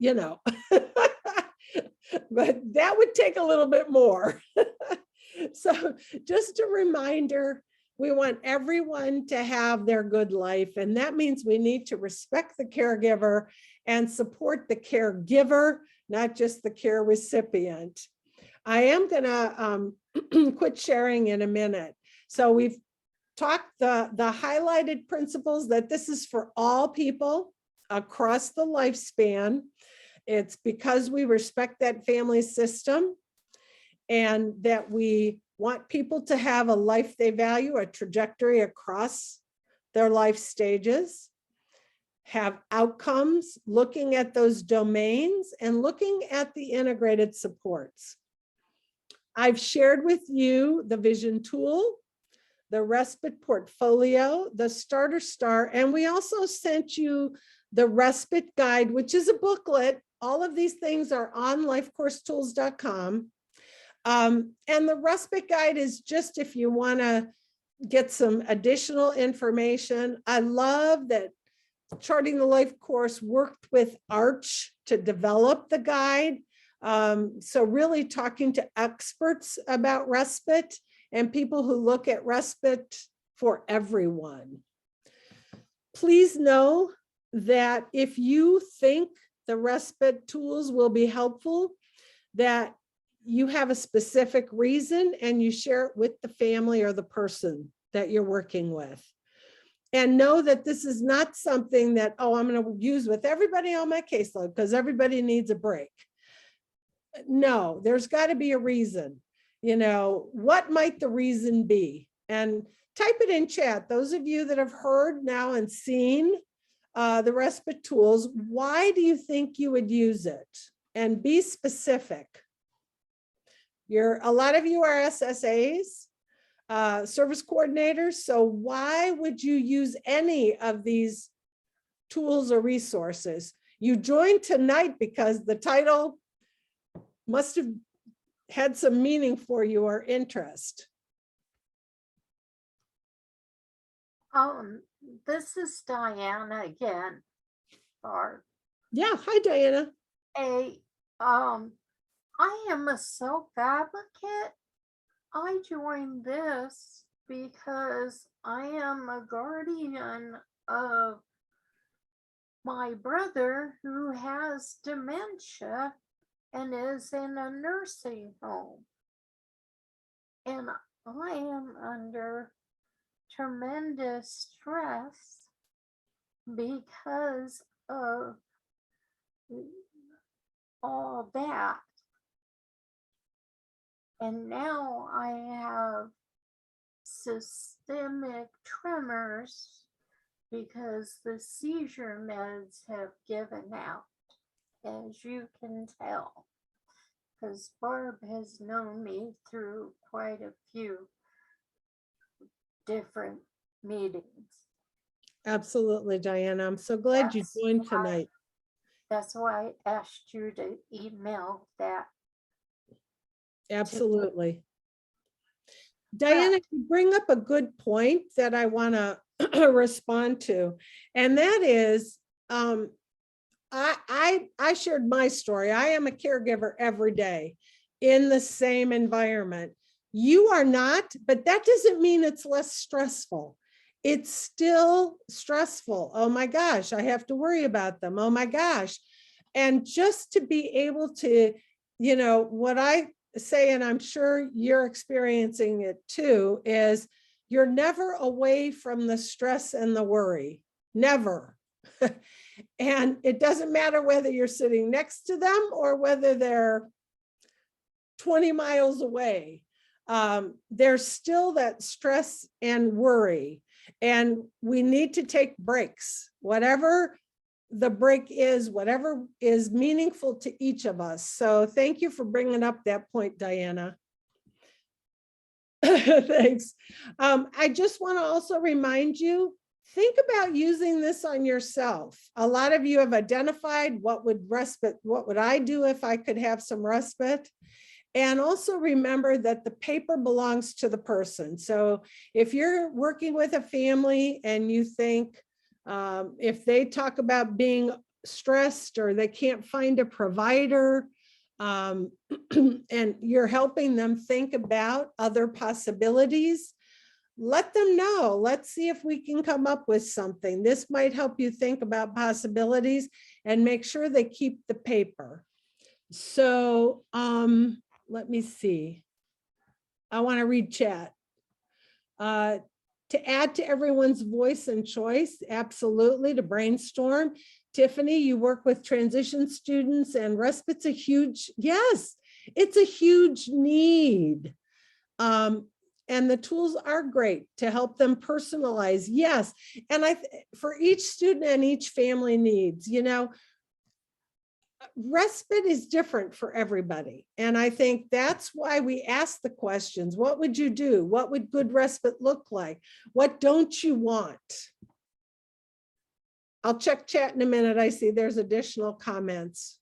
but that would take a little bit more. So just a reminder, we want everyone to have their good life. And that means we need to respect the caregiver and support the caregiver, not just the care recipient. I am going to quit sharing in a minute. So we've talked the highlighted principles that this is for all people across the lifespan. It's because we respect that family system and that we want people to have a life they value, a trajectory across their life stages, have outcomes, looking at those domains and looking at the integrated supports. I've shared with you the vision tool, the respite portfolio, the starter star, and we also sent you the respite guide, which is a booklet. All of these things are on lifecoursetools.com. And the respite guide is just if you want to get some additional information. I love that Charting the Life course worked with Arch to develop the guide. So really talking to experts about respite and people who look at respite for everyone. Please know that if you think the respite tools will be helpful, that you have a specific reason and you share it with the family or the person that you're working with. And know that this is not something that, oh, I'm going to use with everybody on my caseload because everybody needs a break. No, there's got to be a reason. You know, what might the reason be? And type it in chat. Those of you that have heard now and seen the respite tools, why do you think you would use it? And be specific. A lot of you are SSAs, service coordinators. So why would you use any of these tools or resources? You joined tonight because the title must have had some meaning for you or interest. This is Diana again. Barb. Yeah, hi Diana. I am a self-advocate. I joined this because I am a guardian of my brother who has dementia and is in a nursing home. And I am under tremendous stress because of all that. And now I have systemic tremors because the seizure meds have given out, as you can tell, because Barb has known me through quite a few different meetings. Absolutely, Diana. I'm so glad you joined tonight. That's why I asked you to email that. Absolutely. Diana, you bring up a good point that I want to respond to. And that is, I shared my story. I am a caregiver every day in the same environment. You are not, but that doesn't mean it's less stressful. It's still stressful. Oh my gosh, I have to worry about them. Oh my gosh. And just to be able to, you know, what I say, and I'm sure you're experiencing it too, is you're never away from the stress and the worry, never. And it doesn't matter whether you're sitting next to them or whether they're 20 miles away. There's still that stress and worry, and we need to take breaks, whatever the break is, whatever is meaningful to each of us. So thank you for bringing up that point, Diana. Thanks. I just want to also remind you, think about using this on yourself. A lot of you have identified what would I do if I could have some respite? And also remember that the paper belongs to the person. So if you're working with a family and you think, if they talk about being stressed or they can't find a provider, and you're helping them think about other possibilities, let them know. Let's see if we can come up with something. This might help you think about possibilities and make sure they keep the paper. So let me see. I want to read chat. To add to everyone's voice and choice, absolutely, to brainstorm. Tiffany, you work with transition students and respite's a huge, yes, it's a huge need. And the tools are great to help them personalize, yes. And for each student and each family needs, you know, respite is different for everybody. And I think that's why we ask the questions. What would you do? What would good respite look like? What don't you want? I'll check chat in a minute. I see there's additional comments.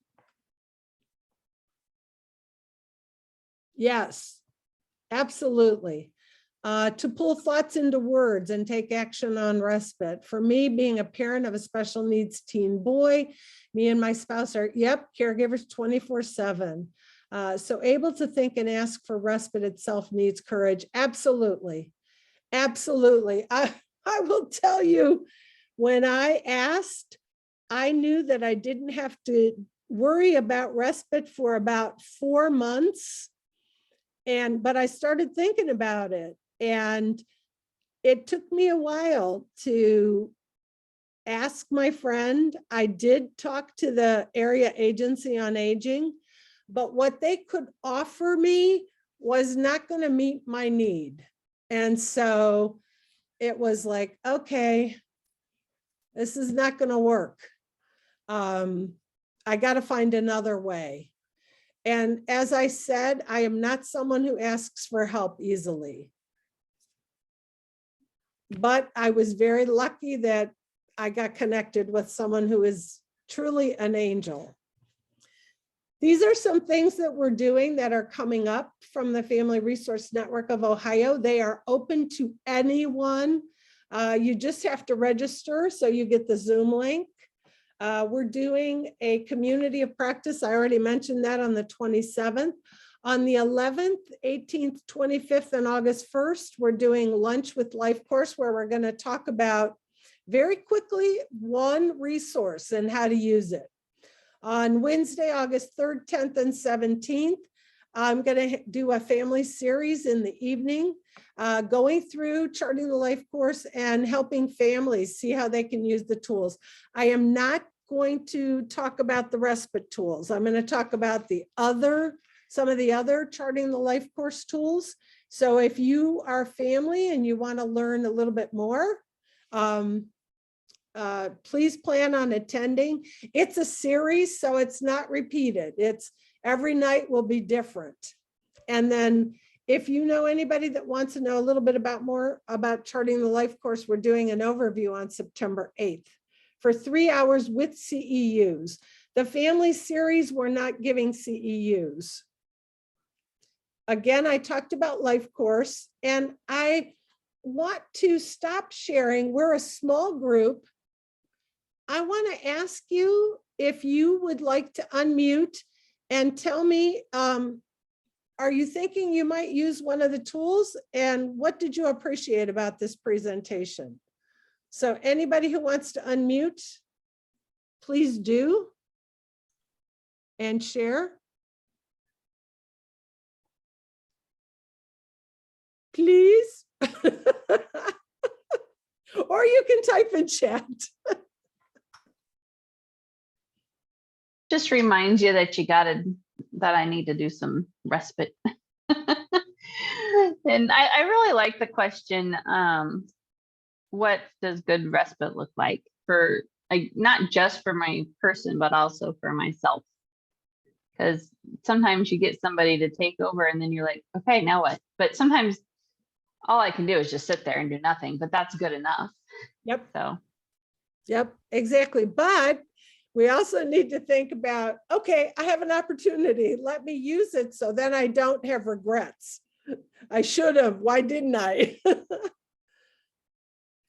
Yes, absolutely. To pull thoughts into words and take action on respite. For me, being a parent of a special needs teen boy, me and my spouse are, caregivers 24/7. So able to think and ask for respite itself needs courage. Absolutely. Absolutely. I will tell you, when I asked, I knew that I didn't have to worry about respite for about 4 months. But I started thinking about it, and it took me a while to ask my friend. I did talk to the area agency on aging, but what they could offer me was not going to meet my need. And so it was like, okay, this is not going to work. I got to find another way. And as I said, I am not someone who asks for help easily. But I was very lucky that I got connected with someone who is truly an angel. These are some things that we're doing that are coming up from the Family Resource Network of Ohio. They are open to anyone. You just have to register, so you get the Zoom link. We're doing a community of practice. I already mentioned that on the 27th. On the 11th, 18th, 25th, and August 1st, we're doing Lunch with Life course, where we're going to talk about very quickly one resource and how to use it. On Wednesday, August 3rd, 10th, and 17th, I'm going to do a family series in the evening, going through Charting the Life course and helping families see how they can use the tools. I am not going to talk about the respite tools. I'm going to talk about some of the other Charting the Life course tools. So if you are family and you want to learn a little bit more, please plan on attending. It's a series, so it's not repeated. It's every night will be different. And then if you know anybody that wants to know a little bit more about Charting the Life course, we're doing an overview on September 8th for 3 hours with CEUs. The family series, we're not giving CEUs. Again, I talked about Life course, and I want to stop sharing. We're a small group. I want to ask you if you would like to unmute and tell me, are you thinking you might use one of the tools, and what did you appreciate about this presentation? So anybody who wants to unmute, please do and share. Please. Or you can type in chat. Just reminds you that that I need to do some respite. And I really like the question, what does good respite look like for, not just for my person, but also for myself? Because sometimes you get somebody to take over and then you're like, okay, now what? But sometimes all I can do is just sit there and do nothing, but that's good enough. Yep. So. Yep, exactly. But we also need to think about, okay, I have an opportunity. Let me use it so then I don't have regrets. I should have. Why didn't I?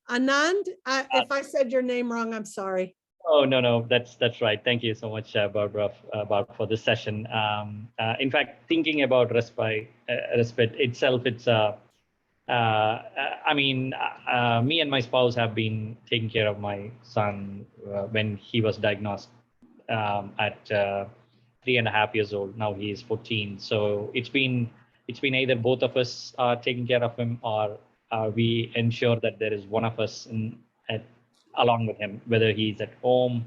Anand, if I said your name wrong, I'm sorry. Oh, no, that's right. Thank you so much, Barbara, for this session. In fact, thinking about respite itself, it's me and my spouse have been taking care of my son when he was diagnosed at 3.5 years old. Now he is 14. So it's been either both of us are taking care of him, or we ensure that there is one of us along with him, whether he's at home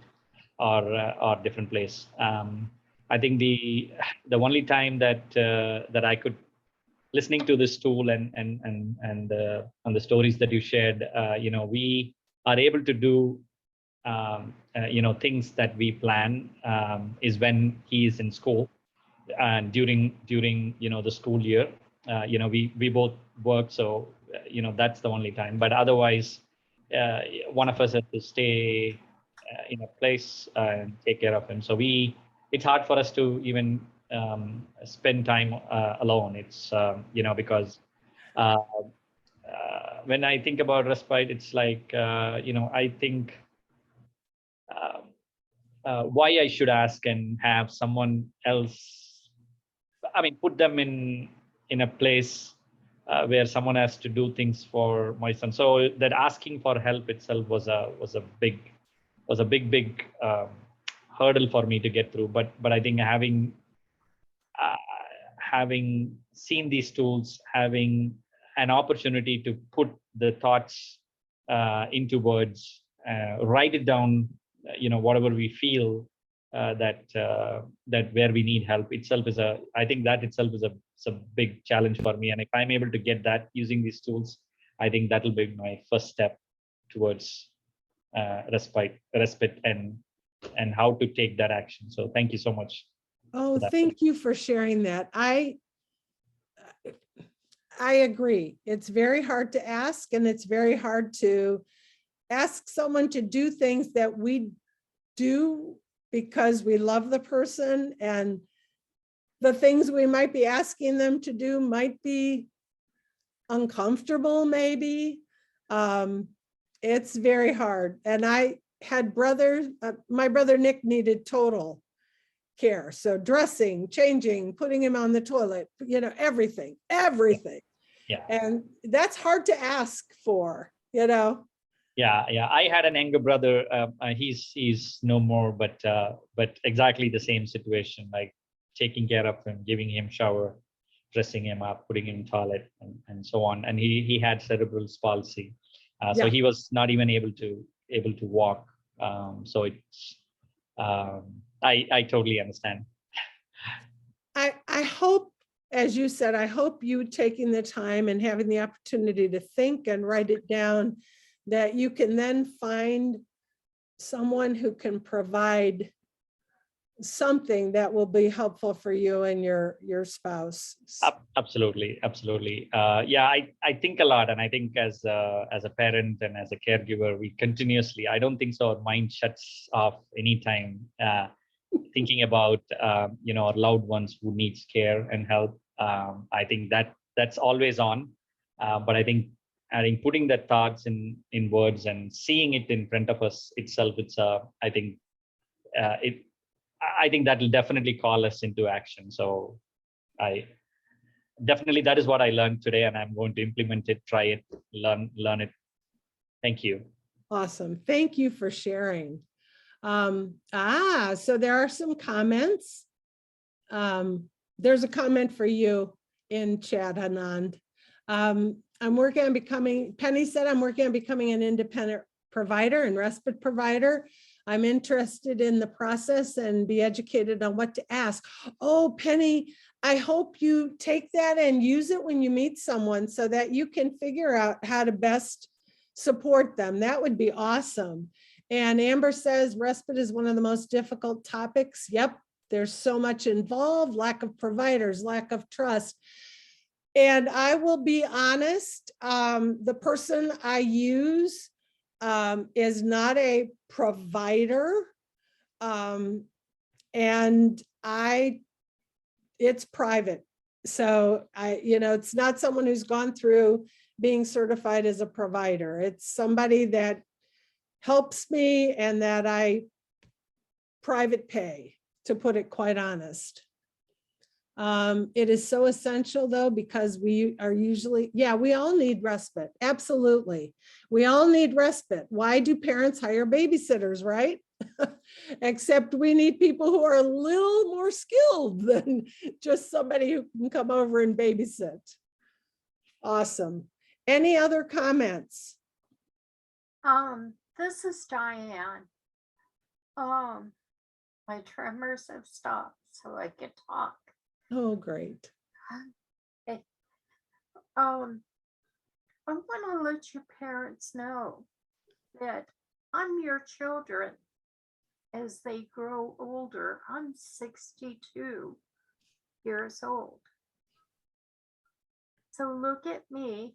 or different place. I think the only time that I could, listening to this tool and the stories that you shared, we are able to do things that we plan is when he is in school and during the school year. We both work, so that's the only time. But otherwise, one of us has to stay in a place and take care of him. So it's hard for us to even spend time alone. It's because when I think about respite, it's like I think why I should ask and have someone else. I mean, put them in a place where someone has to do things for my son. So that asking for help itself was a big hurdle for me to get through. But I think having seen these tools, having an opportunity to put the thoughts into words, write it down, whatever we feel that where we need help itself I think that itself is a big challenge for me. And if I'm able to get that using these tools, I think that'll be my first step towards respite and how to take that action. So thank you so much. Oh, thank you for sharing that. I agree. It's very hard to ask, and it's very hard to ask someone to do things that we do because we love the person, and the things we might be asking them to do might be uncomfortable, maybe. It's very hard. And I had brothers, my brother Nick needed total care. So dressing, changing, putting him on the toilet, everything. Yeah. And that's hard to ask for, Yeah. I had an younger brother. He's no more, but exactly the same situation, like taking care of him, giving him shower, dressing him up, putting him in toilet, and so on. And he had cerebral palsy, so he was not even able to walk. So it's I totally understand. I hope, as you said, I hope you taking the time and having the opportunity to think and write it down, that you can then find someone who can provide something that will be helpful for you and your spouse. Absolutely. Yeah, I think a lot, and I think as a parent and as a caregiver, we continuously, I don't think so our mind shuts off anytime thinking about our loved ones who needs care and help. I think that's always on, but I think putting the thoughts in words and seeing it in front of us itself, it's I think that will definitely call us into action. So that is what I learned today, and I'm going to implement it, try it, learn it. Thank you. Awesome. Thank you for sharing. So there are some comments. There's a comment for you in chat, Anand. I'm working on becoming, Penny said, I'm working on becoming an independent provider and respite provider. I'm interested in the process and be educated on what to ask. Oh, Penny, I hope you take that and use it when you meet someone so that you can figure out how to best support them. That would be awesome. And Amber says respite is one of the most difficult topics. Yep, there's so much involved, lack of providers, lack of trust. And I will be honest, the person I use is not a provider, and it's private. So it's not someone who's gone through being certified as a provider. It's somebody that helps me and that I private pay, to put it quite honest. It is so essential though, because we are usually, we all need respite. Absolutely. We all need respite. Why do parents hire babysitters, right? Except we need people who are a little more skilled than just somebody who can come over and babysit. Awesome. Any other comments? This is Diane. My tremors have stopped so I can talk. Oh, great. Okay. I want to let your parents know that I'm your children as they grow older. I'm 62 years old. So look at me,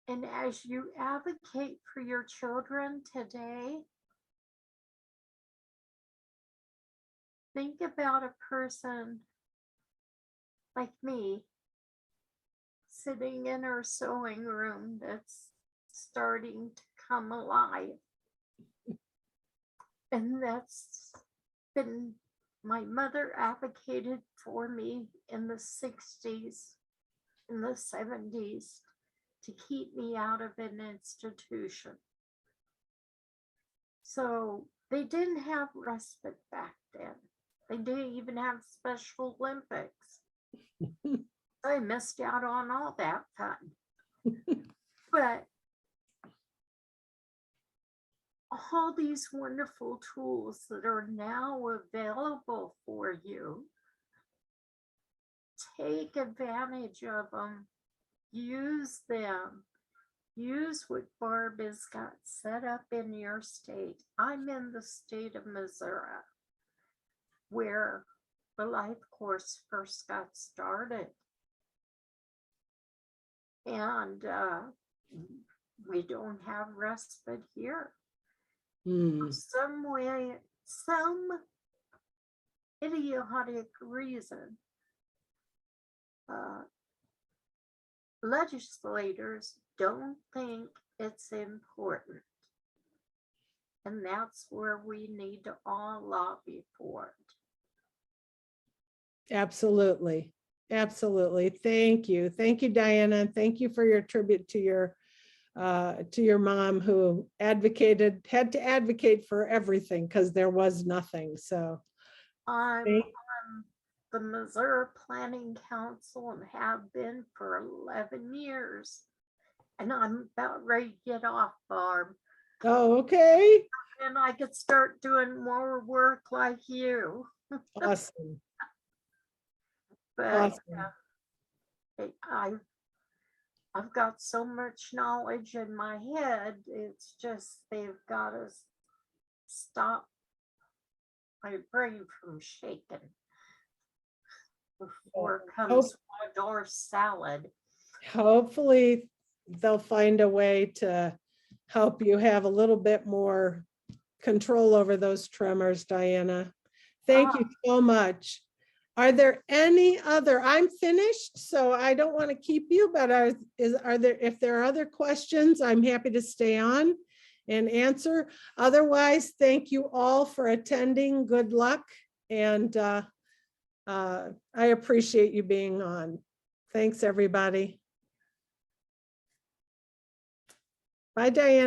and as you advocate for your children today, think about a person like me sitting in her sewing room that's starting to come alive. And that's been, my mother advocated for me in the 60s, in the 70s, to keep me out of an institution. So they didn't have respite back then. They didn't even have Special Olympics. I missed out on all that fun. But all these wonderful tools that are now available for you, take advantage of them, use them, use what Barb has got set up in your state. I'm in the state of Missouri, where the life course first got started. And we don't have respite here. Hmm. Some way, some idiotic reason, legislators don't think it's important. And that's where we need to all lobby for it. Absolutely. Absolutely. Thank you. Thank you, Diana. And thank you for your tribute to your mom, who had to advocate for everything because there was nothing. So I'm thank- on the Missouri Planning Council and have been for 11 years. And I'm about ready to get off, Barb. oh, okay. And I could start doing more work like you. Awesome. But Awesome. I've got so much knowledge in my head. It's just they've got to stop my brain from shaking before it comes Pomodoro salad. Hopefully they'll find a way to help you have a little bit more control over those tremors, Diana. Thank you so much. Are there any other, I'm finished, so I don't want to keep you, but if there are other questions, I'm happy to stay on and answer. Otherwise, thank you all for attending. Good luck. And I appreciate you being on. Thanks, everybody. Bye, Diana.